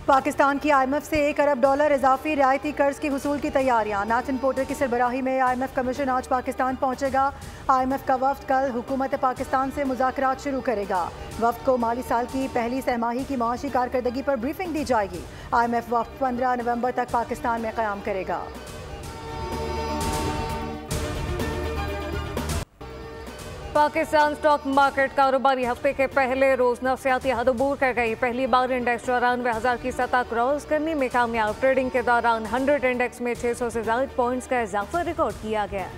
पाकिस्तान की IMF से $1 अरब इजाफी रियायती कर्ज की हुसूल की तैयारियां। नाचन पोर्टर की सरबराही में IMF कमीशन आज पाकिस्तान पहुंचेगा। IMF का वफ्द कल हुकूमत पाकिस्तान से मुज़ाकरात शुरू करेगा। वफ्द को माली साल की पहली सहमाही की माशी कारकर्दगी पर ब्रीफिंग दी जाएगी। IMF वफ्द 15 नवंबर तक पाकिस्तान में क़याम करेगा। पाकिस्तान स्टॉक मार्केट कारोबारी हफ्ते के पहले रोज नफसियाती हद अबूर कर गई। पहली बार इंडेक्स 94,000 की सतह क्रॉस करने में कामयाब। ट्रेडिंग के दौरान 100 इंडेक्स में 600 से ज्यादा पॉइंट्स का इजाफा रिकॉर्ड किया गया।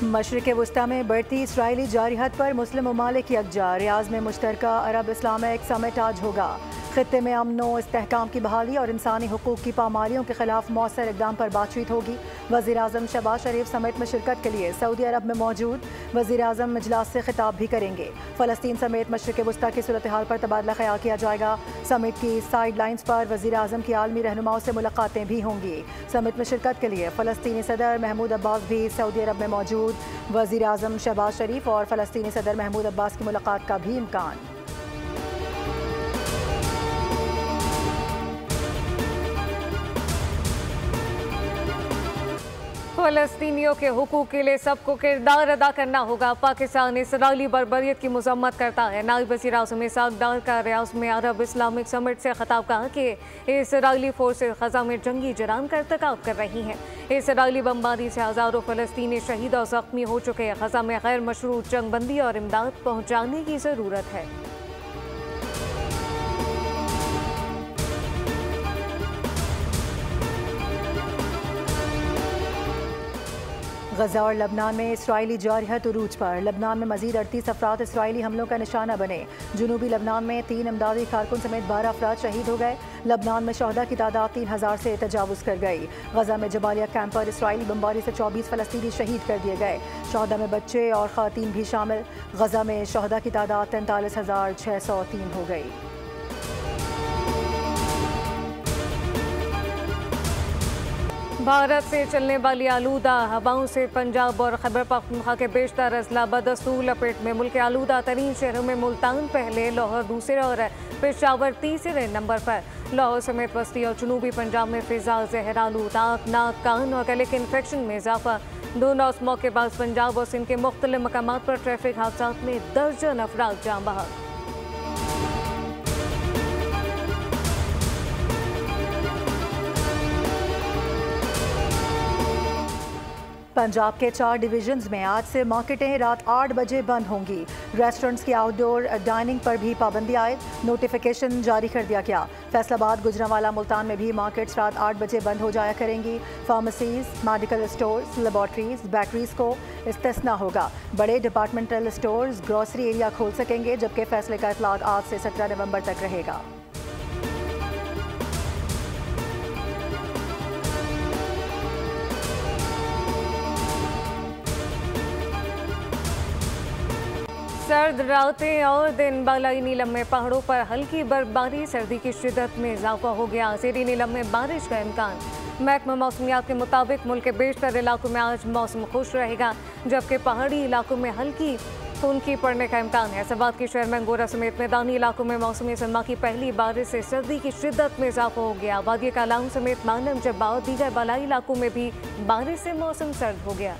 मशरिक़ वस्ता में बढ़ती इसराइली जारहत पर मुस्लिम ममालिक यकजा। रियाज में मुश्तरका अरब इस्लामिक समिट आज होगा। खित्ते में अमन व इस्तेहकाम की बहाली और इंसानी हुकूक की पामालियों के खिलाफ मौसर इक़दाम पर बातचीत होगी। वज़ीर आज़म शहबाज शरीफ समिट में शिरकत के लिए सऊदी अरब में मौजूद। वज़ीर आज़म इजलास से खिताब भी करेंगे। फ़लस्तीन समेत मशरिक़ वस्ता की सूरत हाल पर तबादला ख्याल किया जाएगा। समिट की साइड लाइन्स पर वज़ीर आज़म की आलमी रहनुमाओं से मुलाकातें भी होंगी। समिट में शिरकत के लिए फ़लस्तीनी सदर महमूद अब्बास भी सऊदी अरब में मौजूद। वज़ीर आज़म शहबाज शरीफ और फ़लस्तीनी सदर महमूद अब्बास की मुलाकात का भी इम्कान। फ़लस्तीनियों के हुकूक के लिए सबको किरदार अदा करना होगा। पाकिस्तान इसराइली बर्बरियत की मजम्मत करता है। नायब वज़ीर आज़म इसहाक़ डार का रियाज में अरब इस्लामिक समिट से खिताब कहा कि इसराइली फोर्सेस ग़ज़ा में जंगी जराम का इर्तिकाब कर रही हैं। इसराइली बमबारी से हज़ारों फ़लस्तीनी शहीद और ज़ख्मी हो चुके हैं। ग़ज़ा में गैर मशरूत जंगबंदी और इमदाद पहुँचाने की ज़रूरत है। गजा और लबनान में इसराइली जारहत उरूज पर। लबनान में मजीद 38 अफराद इसराइली हमलों का निशाना बने। जनूबी लबनान में 3 इमदादी कारकुन समेत 12 अफराद शहीद हो गए। लबनान में शहदा की तादाद 3000 से तजावुज़ कर गई। गजा में जबालिया कैंप पर इसराइली बमबारी से 24 फ़लस्तीनी शहीद कर दिए गए। शहदा में बच्चे और ख़वातीन भी शामिल। गजा में शहदा की तादाद 43,603 हो गई। भारत से चलने वाली आलूदा हवाओं से पंजाब और खैबर पख्तूनख्वा के बेशतर अजला बदस्तूर लपेट में। मुल्क के आलूदा तरीन शहरों में मुल्तान पहले, लाहौर दूसरे और पेशावर तीसरे नंबर पर। लाहौर समेत वस्ती और जनूबी पंजाब में फिजा जहर आलूद, आँख, नाक, कान और गले के इन्फेक्शन में इजाफा। दोनों मौके बाद पंजाब और सिंध के मुख्तलिफ मकामात पर ट्रैफिक हादसा में दर्जन अफराद जान बहक। पंजाब के 4 डिवीजन्स में आज से मार्केटें रात 8 बजे बंद होंगी। रेस्टोरेंट्स की आउटडोर डाइनिंग पर भी पाबंदी आए। नोटिफिकेशन जारी कर दिया गया। फैसलाबाद, गुजरांवाला, मुल्तान में भी मार्केट्स रात 8 बजे बंद हो जाया करेंगी। फार्मेसीज, मेडिकल स्टोर्स, लेबॉर्ट्रीज, बैकरीज को इस्तिस्ना होगा। बड़े डिपार्टमेंटल स्टोर्स, ग्रॉसरी एरिया खोल सकेंगे, जबकि फैसले का इतलाक आज से 17 नवंबर तक रहेगा। सर्द रातें और दिन बालाई नीलम में पहाड़ों पर हल्की बर्फबारी, सर्दी की शिद्दत में इजाफा हो गया। ज़ेरी नीलम में बारिश का इम्कान। महकमा मौसमियात के मुताबिक मुल्क के बेशतर इलाकों में आज मौसम खुश रहेगा, जबकि पहाड़ी इलाकों में हल्की खूनकी पड़ने का इम्कान है। ऐसाबाद के शहर में अंगोरा समेत मैदानी इलाकों में मौसमी सरमा की पहली बारिश से सर्दी की शिद्दत में इजाफा हो गया। वादी कालाम समेत मानम, जब्बा और दीगर बालाई इलाकों में भी बारिश से मौसम सर्द हो गया।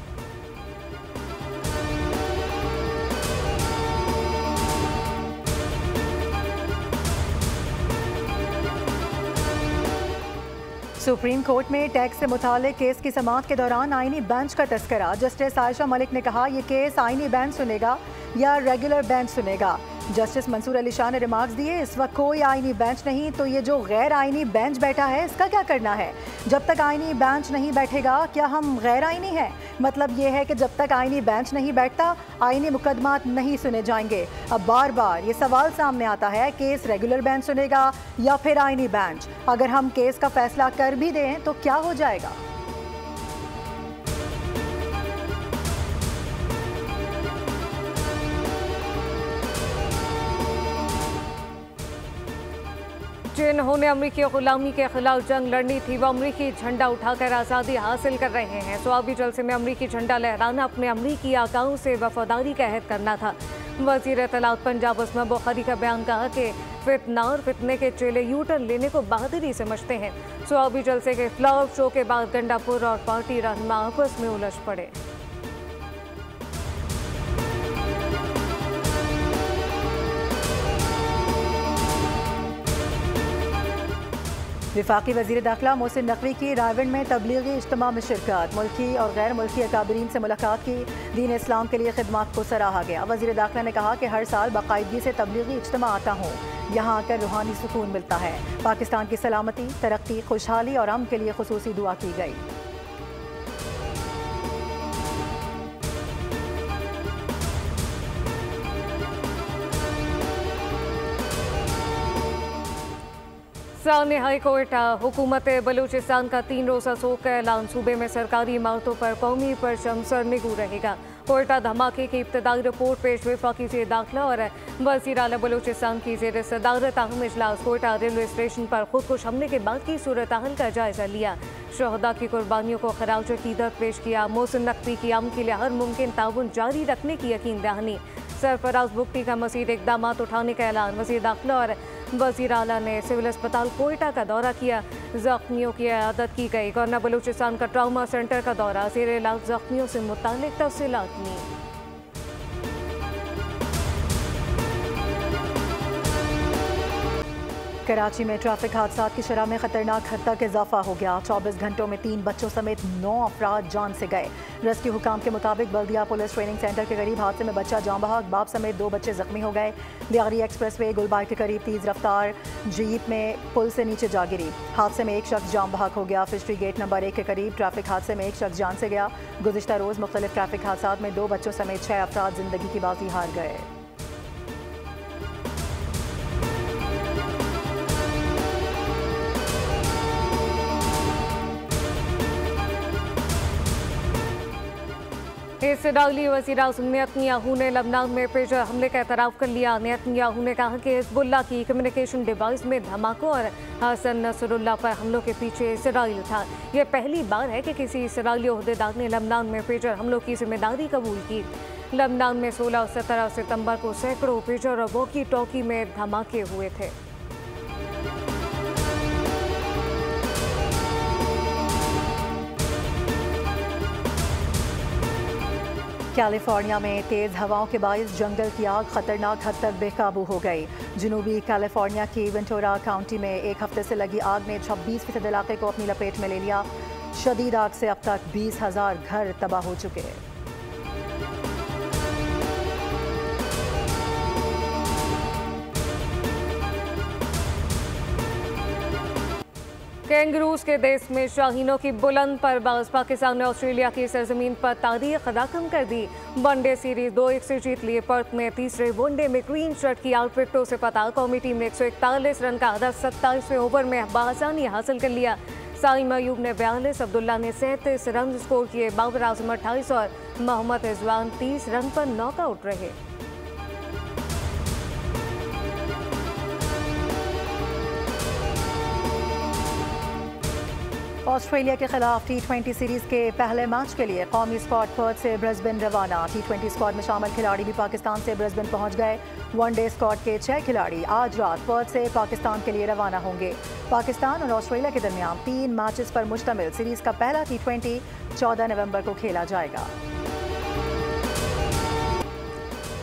सुप्रीम कोर्ट में टैक्स से मुतालिक केस की समाअत के दौरान आईनी बेंच का तस्करा। जस्टिस आयशा मलिक ने कहा, यह केस आईनी बेंच सुनेगा या रेगुलर बेंच सुनेगा। जस्टिस मंसूर अली शाह ने रिमार्क्स दिए, इस वक्त कोई आईनी बेंच नहीं, तो ये जो गैर आईनी बेंच बैठा है इसका क्या करना है? जब तक आईनी बेंच नहीं बैठेगा क्या हम गैर आईनी हैं? मतलब ये है कि जब तक आईनी बेंच नहीं बैठता आईनी मुकदमात नहीं सुने जाएंगे। अब बार बार ये सवाल सामने आता है, केस रेगुलर बेंच सुनेगा या फिर आईनी बेंच? अगर हम केस का फैसला कर भी दें तो क्या हो जाएगा? जिन्होंने ने अमरीकी गुलामी के खिलाफ जंग लड़नी थी वो अमरीकी झंडा उठाकर आज़ादी हासिल कर रहे हैं। सवाबी जलसे में अमरीकी झंडा लहराना अपने अमरीकी आकाओं से वफादारी का अहद करना था। वज़ीर इत्तलात पंजाब उस्मा बुखारी का बयान कहा कि फितना और फितने के चेले यू टर्न लेने को बहादुरी समझते हैं। सवाबी जलसे के फ्लॉप शो के बाद गंडापुर और पार्टी रहनुमा आपस में उलझ पड़े। वफाकी वज़ीर दाखिला मोहसिन नकवी की रायवंड में तबलीगी इज्तिमा में शिरकत। मुल्की और गैर मुल्की अकाबरीन से मुलाकात की। दीन इस्लाम के लिए खिदमत को सराहा गया। वज़ीर दाखिला ने कहा कि हर साल बाकायदगी से तबलीगी इज्तिमा आता हूँ, यहाँ आकर रूहानी सुकून मिलता है। पाकिस्तान की सलामती, तरक्की, खुशहाली और अमन के लिए खुसूसी दुआ की गई। सामने हाई कोर्ट हुकूमत बलूचिस्तान का 3 रोज़ा सोग का ऐलान। सूबे में सरकारी इमारतों पर कौमी परचम सरनिगू रहेगा। कोयटा धमाके की इब्तदाई रिपोर्ट पेश वफाकी वज़ीर दाखिला और वज़ीर आला बलूचिस्तान की ज़ेर सदारत अहम इजलास। कोयटा रेलवे स्टेशन पर खुदकुश हमले के बाद की सूरत हाल का जायजा लिया। शहदा की कुर्बानियों को खराज अकीदत पेश किया। मोहसिन नकवी की अमन के लिए हर मुमकिन ताउन जारी रखने की यकीन दहानी। सरफराज बुगटी का मज़ीद इक़दाम उठाने का ऐलान। वज़ीर दाखिला और वज़ीर आला ने सिविल अस्पताल कोयटा का दौरा किया। जख्मियों की इयादत की गई। गवर्नर बलूचिस्तान का ट्रामा सेंटर का दौरा। ज़ेर इलाज जख्मियों से मुताल्लिक़ तफसीलात ली। कराची में ट्रैफिक हादसा की शरह में खतरनाक हद तक इजाफा हो गया। 24 घंटों में 3 बच्चों समेत 9 अफराद जान से गए। रेस्क्यू हुकाम के मुताबिक बल्दिया पुलिस ट्रेनिंग सेंटर के करीब हादसे में बच्चा जान बहक, बाप समेत 2 बच्चे जख्मी हो गए। लियारी एक्सप्रेसवे गुलबाग के करीब तेज रफ्तार जीप में पुल से नीचे जा गिरी। हादसे में एक शख्स जान बहक हो गया। फिशरी गेट नंबर 1 के करीब ट्रैफिक हादसे में एक शख्स जान से गया। गुज़िश्ता रोज़ मुख्तलिफ ट्रैफिक हादसा में 2 बच्चों समेत 6 अफराद जिंदगी की बाजी हार गए। इसराइली वज़ीर आज़म नेतन्याहू ने लबनान में पेशर हमले का एतराफ़ कर लिया। नेतन्याहू ने कहा कि हिज़्बुल्लाह की कम्युनिकेशन डिवाइस में धमाकों और हसन नसरुल्लाह पर हमलों के पीछे इसराइल था। यह पहली बार है कि किसी इसराइली ओहदेदार ने लबनान में पेशर हमलों की जिम्मेदारी कबूल की। लबनान में 16 और 17 सितंबर को सैकड़ों पेशर और वॉकी टॉकी में धमाके हुए थे। कैलिफोर्निया में तेज़ हवाओं के बायस जंगल की आग खतरनाक हद तक बेकाबू हो गई। जनूबी कैलिफोर्निया की वेंटोरा काउंटी में एक हफ्ते से लगी आग ने 26% इलाके को अपनी लपेट में ले लिया। शदीद आग से अब तक 20,000 घर तबाह हो चुके हैं। कैंगरूज के देश में शाहीनों की बुलंद परवाज़। पाकिस्तान ने ऑस्ट्रेलिया की सरजमीन पर तारीख रकम कर दी। वनडे सीरीज 2-1 से जीत लिए। पर्थ में तीसरे वनडे में ग्रीन शर्ट की 8 विकेटों से फतह। कौमी टीम ने 141 रन का हदफ 27वें ओवर में बआसानी हासिल कर लिया। साइम अयूब ने 42, अब्दुल्ला ने 37 रन स्कोर किए। बाबर आजम 28 और मोहम्मद रिजवान 30 रन पर नॉकआउट रहे। ऑस्ट्रेलिया के खिलाफ T20 सीरीज के पहले मैच के लिए कौमी स्क्वाड पर्थ से ब्रिस्बेन रवाना। T20 स्क्वाड में शामिल खिलाड़ी भी पाकिस्तान से ब्रिस्बेन पहुंच गए। वनडे स्क्वाड के 6 खिलाड़ी आज रात पर्थ से पाकिस्तान के लिए रवाना होंगे। पाकिस्तान और ऑस्ट्रेलिया के दरमियान 3 मैचेस पर मुश्तमिल सीरीज का पहला T20 14 नवंबर को खेला जाएगा।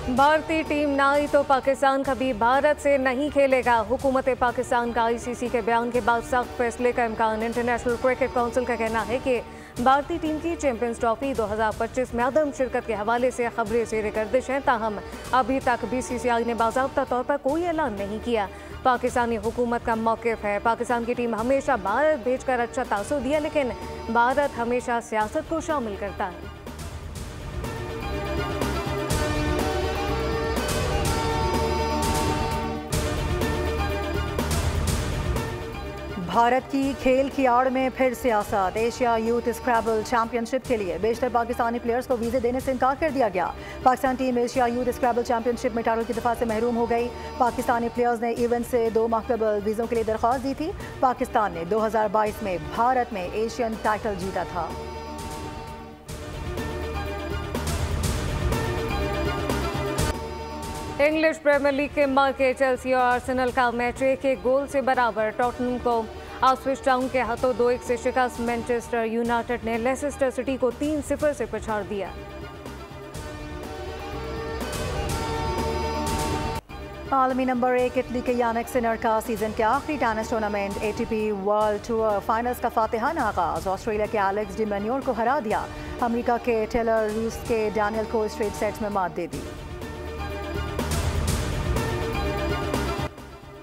भारतीय टीम ना आई तो पाकिस्तान कभी भारत से नहीं खेलेगा। हुकूमत पाकिस्तान का ICC के बयान के बाद सख्त फैसले का इम्कान। इंटरनेशनल क्रिकेट काउंसिल का कहना है कि भारतीय टीम की चैंपियंस ट्रॉफी 2025 में अदम शिरकत के हवाले से खबरें ज़ेर गर्दिश हैं। ताहम अभी तक BCCI ने बाज़ाब्ता तौर पर कोई ऐलान नहीं किया। पाकिस्तानी हुकूमत का मौक़िफ़ है, पाकिस्तान की टीम हमेशा भारत भेजकर अच्छा तासुर दिया, लेकिन भारत हमेशा सियासत को शामिल करता है। भारत की खेल की आड़ में फिर सियासत। एशिया यूथ स्क्रैबल चैंपियनशिप के लिए बेशतर पाकिस्तानी प्लेयर्स को वीज़े देने से इनकार कर दिया गया। Pakistan team Asia youth Scrabble championship में टाइटल की दफा से महरूम हो गई। पाकिस्तानी प्लेयर्स ने इवेंट से 2 माह कबल वीज़ों के लिए दरख्वास्त दी थी। पाकिस्तान ने 2022 में भारत में एशियन टाइटल जीता था। इंग्लिश प्रीमियर लीग के मार्के चेल्सी और आर्सेनल का मैच 1-1 गोल से बराबर। टॉटनहम को इप्सविच टाउन के हाथों 2-1 से शिकस्त। मैनचेस्टर यूनाइटेड ने लेस्टर सिटी को 3-0 से पछाड़ दिया। आलमी नंबर 1 इटली के यानिक सिनर का सीजन के आखिरी tennis tournament ATP world tour finals का फातिहाना आगाज। ऑस्ट्रेलिया के एलेक्स डी मैन्योर को हरा दिया। अमेरिका के टेलर, रूस के डैनियल को स्ट्रेट सेट्स में मात दे दी।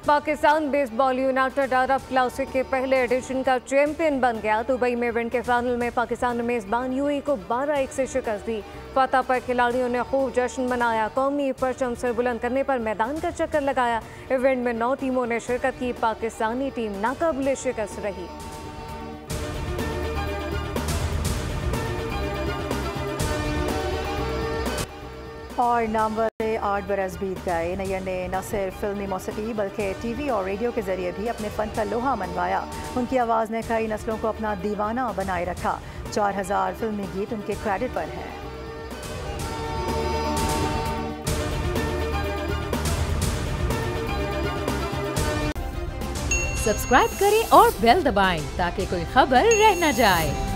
Pakistan baseball United Arab Classic के पहले एडिशन का चैंपियन बन गया। दुबई में इवेंट के फाइनल में पाकिस्तान ने मेजबान UAE को 12-1 से शिकस्त दी। फतह पर खिलाड़ियों ने खूब जश्न मनाया। कौमी परचम सर बुलंद करने पर मैदान का चक्कर लगाया। इवेंट में 9 टीमों ने शिरकत की। पाकिस्तानी टीम नाकाबिले शिकस्त रही। और नामवर 8 बरस बीत गए। नैयर ने न सिर्फ फिल्मी मौसीकी बल्कि TV और रेडियो के जरिए भी अपने फ़न का लोहा मनवाया। उनकी आवाज़ ने कई नस्लों को अपना दीवाना बनाए रखा। 4000 फिल्मी गीत उनके क्रेडिट पर हैं। सब्सक्राइब करें और बेल दबाएं ताकि कोई खबर रह न जाए।